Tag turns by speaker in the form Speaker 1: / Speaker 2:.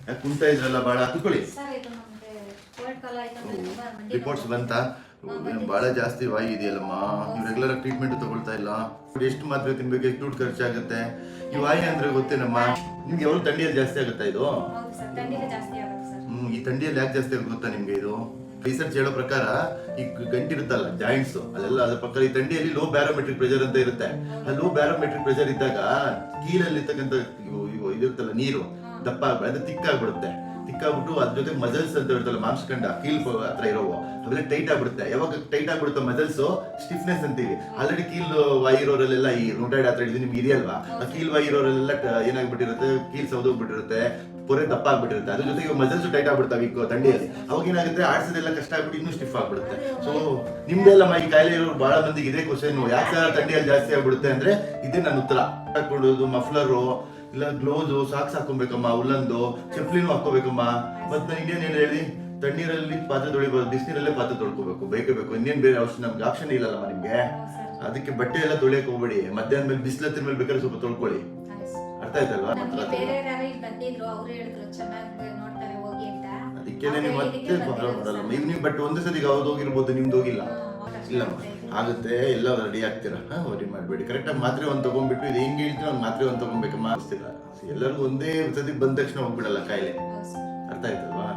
Speaker 1: ಯಾಕೆ ಕುಂತಾ ಇದ್ರಲ್ಲ ಭಾಳ ಕುತ್ಕೊಳ್ಳಿ.
Speaker 2: ಸರ್ ಇದು ನಮಗೆ ಕೋಲ್ಡ್ ಕಾಲ ಆಯ್ತಂದ್ರೆ ತುಂಬಾ ಮಂಡಿ
Speaker 1: ರಿಪೋರ್ಟ್ಸ್
Speaker 2: ನೋವು.
Speaker 1: ಬಂತಾ? ಭಾಳ ಜಾಸ್ತಿ ವಾಯು ಇದೆಯಲ್ಲಮ್ಮ, ನೀವು ರೆಗ್ಯುಲರ್ ಆಗಿ ಟ್ರೀಟ್ಮೆಂಟ್ ತಗೊಳ್ತಾ ಇಲ್ಲ. ಎಷ್ಟು ಮಾತ್ರೆ ತಿನ್ಬೇಕು, ಎಷ್ಟು ದುಡ್ಡು ಖರ್ಚಾಗುತ್ತೆ. ಈ ವಾಯು ಅಂದ್ರೆ ಗೊತ್ತೇನಮ್ಮ ನಿಮ್ಗೆ? ಯಾವಾಗ ಥಂಡಿಯಲ್ಲಿ ಜಾಸ್ತಿ ಆಗುತ್ತಾ ಇದು?
Speaker 2: ಹೌದು ಸರ್, ಥಂಡಿಗೆ ಜಾಸ್ತಿ ಆಗುತ್ತೆ ಸರ್.
Speaker 1: ಈ ಥಂಡಿಯಲ್ಲಿ ಯಾಕೆ ಜಾಸ್ತಿ ಆಗುತ್ತೆ ಗೊತ್ತಾ ನಿಮ್ಗೆ? ಇದು ರಿಸರ್ಚ್ ಹೇಳೋ ಪ್ರಕಾರ ಈ ಗಂಟಿರುತ್ತಲ್ಲ ಜಾಯಿಂಟ್ಸ್ ಅಲ್ಲೆಲ್ಲ ಅದ್ರ ಪ್ರಕಾರ ಈ ಥಂಡಿಯಲ್ಲಿ ಲೋ ಬ್ಯಾರೋಮೆಟ್ರಿಕ್ ಪ್ರೆಷರ್ ಅಂತ ಇರುತ್ತೆ. ಆ ಲೋ ಬ್ಯಾರೋಮೆಟ್ರಿಕ್ ಪ್ರೆಷರ್ ಇದ್ದಾಗ ಕೀಲಲ್ಲಿ ಇರ್ತಕ್ಕಂಥ ಇದಿರುತ್ತಲ್ಲ ನೀರು ದಪ್ಪ ಅದು ತಿಕ್ಕಾಗ್ಬಿಡುತ್ತೆ. ತಿಕ್ಕಾಗ್ಬಿಟ್ಟು ಅದ್ರ ಜೊತೆ ಮಸಲ್ಸ್ ಅಂತ ಇರುತ್ತಲ್ಲ ಮಾಂಸಖಂಡ ಕೀಲ್ ಹತ್ರ ಇರೋವು ಅವೆಲ್ಲ ಟೈಟ್ ಆಗ್ಬಿಡುತ್ತೆ. ಯಾವಾಗ ಟೈಟ್ ಆಗ್ಬಿಡುತ್ತೆ ಮಸಲ್ಸ್ ಸ್ಟಿಫ್ನೆಸ್ ಅಂತೀವಿ. ಆಲ್ರೆಡಿ ಕೀಲ್ ವಾಯಿರೋರಲ್ಲೆಲ್ಲ ಈ ರುಟೈಡ್ ಹತ್ರ ಹಿಡಿದು ನಿಮ್ಗೆ ಇದೆಯಲ್ವಾ, ಆ ಕೀಲ್ ವಾಯಿರೋರೆಲ್ಲ ಏನಾಗ್ಬಿಟ್ಟಿರುತ್ತೆ, ಕೀಲ್ ಸೌದೋಗ್ಬಿಟ್ಟಿರುತ್ತೆ, ಪೊರೆ ದಪ್ಪ ಆಗ್ಬಿಟ್ಟಿರುತ್ತೆ. ಅದ್ರ ಜೊತೆಗೆ ಮಸಲ್ಸ್ ಟೈಟ್ ಆಗ್ಬಿಡ್ತಾವೆ ಈಗ ಥಂಡಿಯಲ್ಲಿ. ಅವಾಗ ಏನಾಗುತ್ತೆ, ಆಡ್ಸೋದೆಲ್ಲ ಕಷ್ಟ ಆಗ್ಬಿಟ್ಟು ಇನ್ನೂ ಸ್ಟಿಫ್ ಆಗ್ಬಿಡುತ್ತೆ. ಸೊ ನಿಮ್ದೆಲ್ಲಮ್ಮ ಈ ಕಾಯಿಲೆ ಇರೋರು ಬಹಳ ಮಂದಿಗೆ ಇದೇ ಕ್ವಶನ್, ಯಾಕೆ ಥಂಡಿಯಲ್ಲಿ ಜಾಸ್ತಿ ಆಗ್ಬಿಡುತ್ತೆ ಅಂದ್ರೆ ಇದೇ ನನ್ನ ಉತ್ತರ. ಹಾಕೊಳ್ಳೋದು ಮಫ್ಲರು ಇಲ್ಲ ಗ್ಲೋಸು ಸಾಕ್ಸ್ ಹಾಕೊಬೇಕಮ್ಮ, ಉಲ್ಲಂದು ಚಪ್ಲಿನೂ ಹಾಕೋಬೇಕಮ್ಮ. ಮತ್ತೆ ಇನ್ನೇನು ಹೇಳಿ, ತಣ್ಣೀರಲ್ಲಿ ಪಾತ್ರೆ ತೊಳಿಬೋದು, ಬಿಸಿನೀರಲ್ಲೇ ಪಾತ್ರೆ ತೊಳ್ಕೋಬೇಕು, ಬೇಕೇ ಬೇಕು. ಇನ್ನೇನು ಬೇರೆ ನಮ್ಗೆ ಆಪ್ಷನ್ ಇಲ್ಲಲ್ಲಮ್ಮ ನಿಮ್ಗೆ. ಅದಕ್ಕೆ ಬಟ್ಟೆ ಎಲ್ಲ ತೊಳಿಯಕ್ಕೆ ಹೋಗ್ಬೇಡಿ. ಮಧ್ಯಾಹ್ನ ಮೇಲೆ ಬಿಸಿಲತ್ತಿನ ಮೇಲೆ ಬೇಕಾದ್ರೆ ಸ್ವಲ್ಪ ತೊಳ್ಕೊಳ್ಳಿ. ಅರ್ಥ ಆಯ್ತಲ್ವಾ?
Speaker 2: ಬೇರೆ ಯಾರು ಇಲ್ಲಿ ಬಂದಿದ್ರು, ಅವ್ರು ಹೇಳಿದ್ರು ಚೆನ್ನಾಗಿ ನೋಡ್ತಾರೆ ಹೋಗಿ ಅಂತ.
Speaker 1: ಅದಕ್ಕೇನೆ ನೀವು ಮತ್ತೆ ಫಾಲೋ ಮಾಡಲ್ಲ ನೀವು. ಬಟ್ ಒಂದೇ ಸತಿ ಅವ್ರದ್ದು ಹೋಗಿರ್ಬೋದು, ನಿಮ್ದು ಹೋಗಿಲ್ಲ. ಇಲ್ಲಮ್ಮ ಆಗುತ್ತೆ, ಎಲ್ಲ ರೆಡಿ ಆಗ್ತೀರಾ, ವರಿ ಮಾಡಬೇಡಿ. ಕರೆಕ್ಟಾಗಿ ಮಾತ್ರೆ ಒಂದು ತಗೊಂಡ್ಬಿಟ್ಟು ಇದು ಹೆಂಗೆ ಹೇಳ್ತೀವಿ ಒಂದು ಮಾತ್ರೆ ಒಂದು ತಗೊಂಡ್ಬೇಕಮ್ಮ. ಎಲ್ಲರಿಗೂ ಒಂದೇ ಸತಿ ಬಂದ ತಕ್ಷಣ ಹೋಗ್ಬಿಡಲ್ಲ ಕಾಯಿಲೆ. ಅರ್ಥ ಆಯ್ತಲ್ವಾ?